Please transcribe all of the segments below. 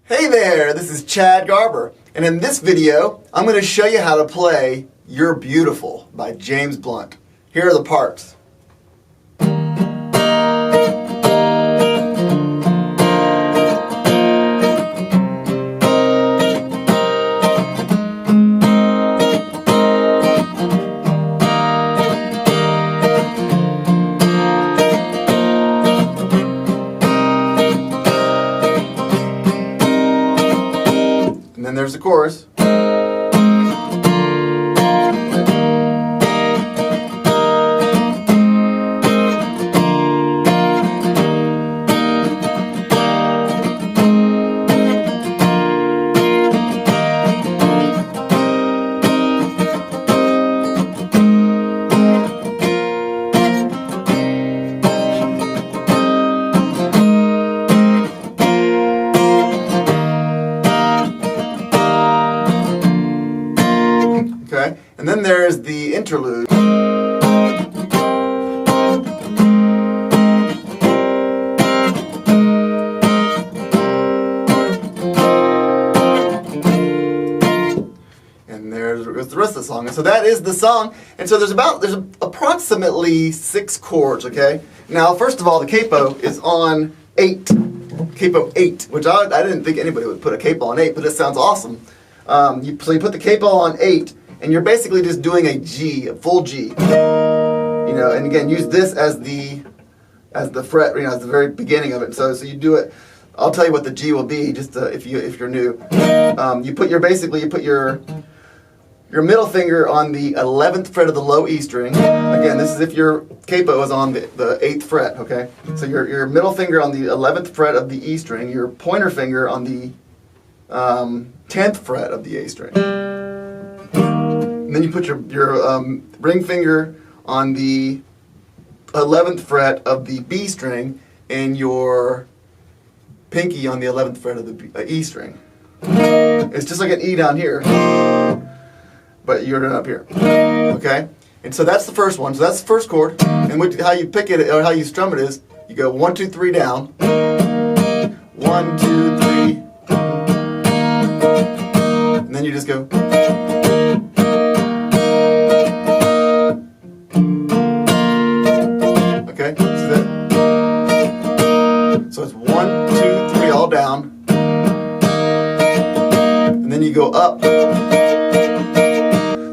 Hey there, this is Chad Garber, and in this video, I'm going to show you how to play You're Beautiful by James Blunt. Here are the parts. And then there's the chorus. Okay, and then there's the interlude. And there's the rest of the song. And so that is the song. And so there's approximately 6 chords, okay? Now, first of all, the capo is on 8. Capo 8, which I didn't think anybody would put a capo on 8, but it sounds awesome. So you put the capo on 8, and you're basically just doing a G, a full G. You know, and again, use this as the fret, you know, as the very beginning of it. So you do it. I'll tell you what the G will be, just if you're new. You put your middle finger on the 11th fret of the low E string. Again, this is if your capo is on the 8th fret. Okay, so your middle finger on the 11th fret of the E string, your pointer finger on the 10th fret of the A string. And then you put your ring finger on the 11th fret of the B string and your pinky on the 11th fret of the E string. It's just like an E down here, but you're doing it up here. Okay? And so that's the first one. So that's the first chord. And how you pick it, or how you strum it is, you go 1, 2, 3 down. 1, 2, 3. And then you just go. Okay, see that? So it's 1, 2, 3 all down. And then you go up. So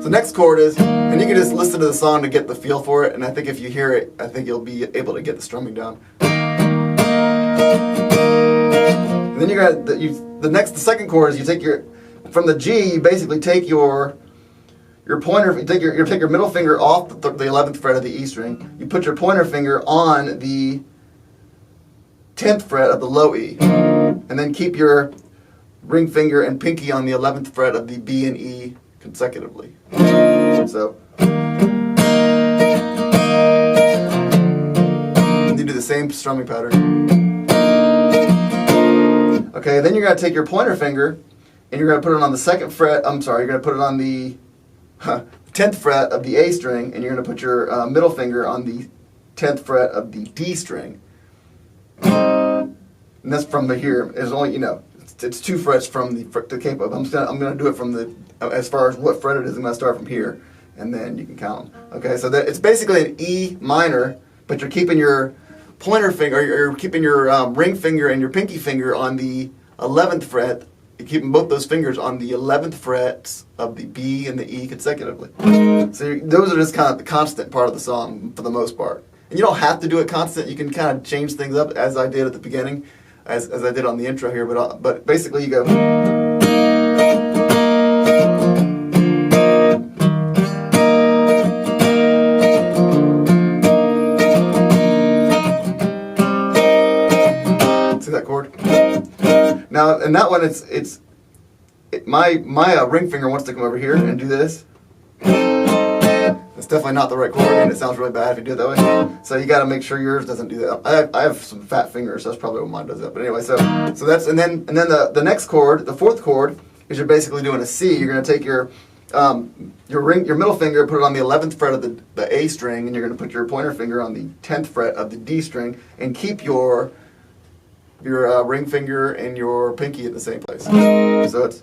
the next chord is, and you can just listen to the song to get the feel for it, and I think if you hear it, I think you'll be able to get the strumming down. And then you got the second chord is you take from the G, you basically take your pointer, you take your middle finger off the 11th fret of the E string. You put your pointer finger on the 10th fret of the low E, and then keep your ring finger and pinky on the 11th fret of the B and E consecutively. So and you do the same strumming pattern. Okay, then you're going to take your pointer finger and you're going to put it on the 2nd fret. I'm sorry, you're going to put it on the 10th fret of the A string, and you're going to put your middle finger on the 10th fret of the D string. And that's from here. It's only, you know, it's 2 frets from the capo. I'm going to do it from as far as what fret it is. I'm going to start from here, and then you can count them. Okay, so it's basically an E minor, but you're keeping your pointer finger, or you're keeping your ring finger and your pinky finger on the 11th fret. You're keeping both those fingers on the 11th frets of the B and the E consecutively. So those are just kind of the constant part of the song for the most part. And you don't have to do it constant. You can kind of change things up, as I did at the beginning, as I did on the intro here. But basically you go. See that chord? Now, in that one, my ring finger wants to come over here and do this. It's definitely not the right chord, and it sounds really bad if you do it that way. So you got to make sure yours doesn't do that. I have some fat fingers, so that's probably what mine does that. But anyway, so that's and then the next chord, the 4th chord, is you're basically doing a C. You're going to take your middle finger, put it on the 11th fret of the A string, and you're going to put your pointer finger on the 10th fret of the D string, and keep your your ring finger and your pinky in the same place. So it's.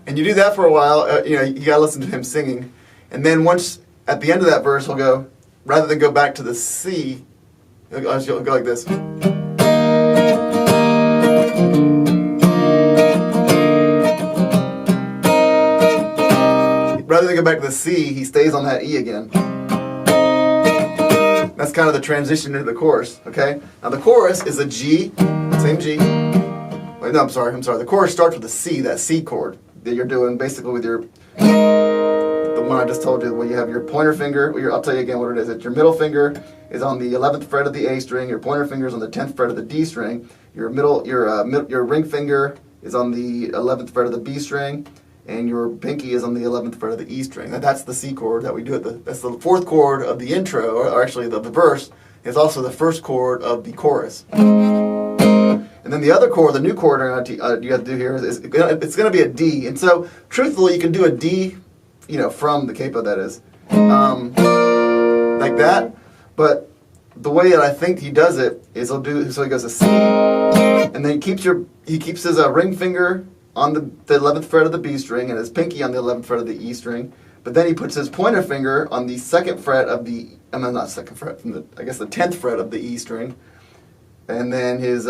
And you do that for a while, you gotta listen to him singing. And then once, at the end of that verse, he'll go, rather than go back to the C, he'll go like this. Rather than go back to the C, he stays on that E again. That's kind of the transition into the chorus, okay? Now the chorus is a G, same G. Wait, no, I'm sorry. The chorus starts with a C, that C chord that you're doing basically with your, the one I just told you, where you have your pointer finger, I'll tell you again what it is. It's your middle finger is on the 11th fret of the A string, your pointer finger is on the 10th fret of the D string, your ring finger is on the 11th fret of the B string, and your pinky is on the 11th fret of the E string. And that's the C chord that we do that's the fourth chord of the intro, or actually the verse, is also the first chord of the chorus. And then the other chord, the new chord you have to do here is it's going to be a D. And so, truthfully, you can do a D, from the capo, that is, like that. But the way that I think he does it is so he goes a C, and then he keeps his ring finger on the 11th fret of the B string and his pinky on the 11th fret of the E string. But then he puts his pointer finger on the 2nd fret of the, not 2nd fret, the 10th fret of the E string, and then his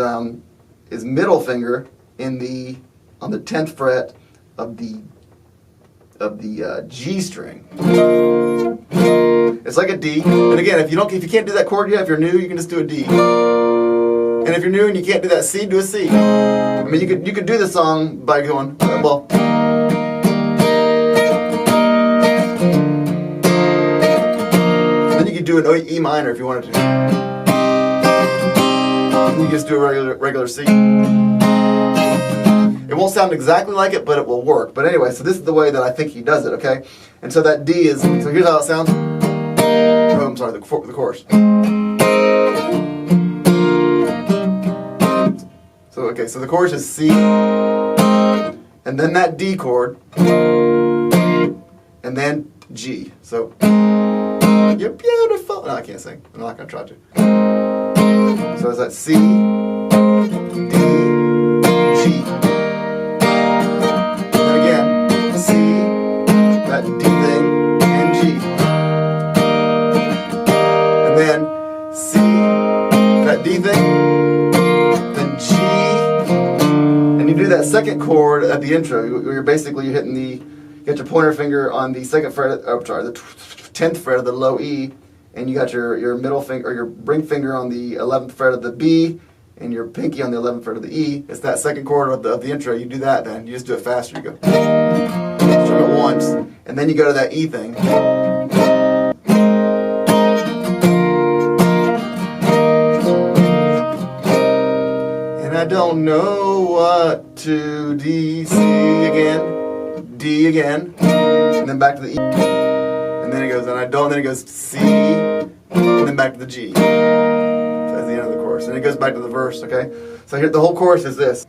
middle finger on the 10th fret of the G string. It's like a D. And again, if you can't do that chord yet, if you're new, you can just do a D. And if you're new and you can't do that C, do a C. I mean, you could do the song by going, well. Then you could do an E minor if you wanted to. And you just do a regular C. It won't sound exactly like it, but it will work. But anyway, so this is the way that I think he does it, okay? And so that D is, so here's how it sounds. Oh, I'm sorry, the chorus. So the chorus is C, and then that D chord, and then G. So, you're beautiful. No, I can't sing. I'm not going to try to. So it's that C, D, G. And again, C, that D thing, and G. And then C, that D thing, then G. You do that second chord at the intro. You're hitting you got your pointer finger on the 2nd fret, the 10th fret of the low E, and you got your middle finger, or your ring finger on the 11th fret of the B, and your pinky on the 11th fret of the E. It's that second chord of the intro. You do that then. You just do it faster. You go. Strum it once, and then you go to that E thing. I don't know what to D, C again, D again, and then back to the E, and then it goes, then it goes C, and then back to the G. So that's the end of the chorus, and it goes back to the verse, okay? So here, the whole chorus is this.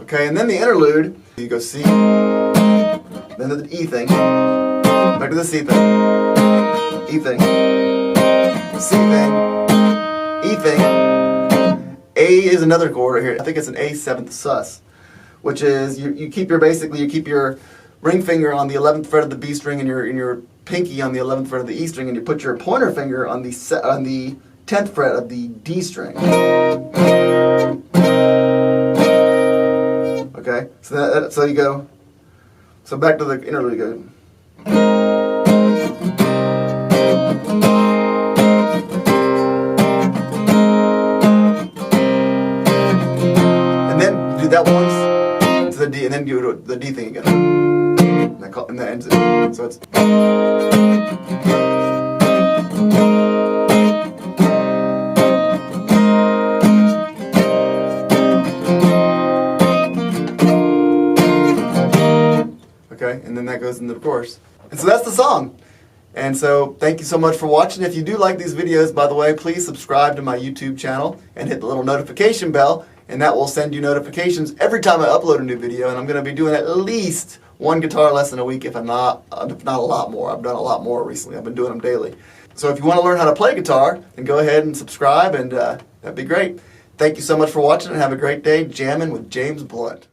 Okay, and then the interlude, you go C, then to the E thing, back to the C thing, E thing, C thing, E thing. A is another chord right here. I think it's an A7th sus, which is you keep your ring finger on the 11th fret of the B string and your pinky on the 11th fret of the E string, and you put your pointer finger on the 10th fret of the D string. Okay, so you go. So back to the interlude. You go. And then do that once to the D, and then do the D thing again. it's okay, and then that goes into the chorus. And so that's the song. And so thank you so much for watching. If you do like these videos, by the way, please subscribe to my YouTube channel and hit the little notification bell, and that will send you notifications every time I upload a new video. And I'm going to be doing at least one guitar lesson a week, if not a lot more. I've done a lot more recently. I've been doing them daily. So if you want to learn how to play guitar, then go ahead and subscribe, and that'd be great. Thank you so much for watching, and have a great day jamming with James Blunt.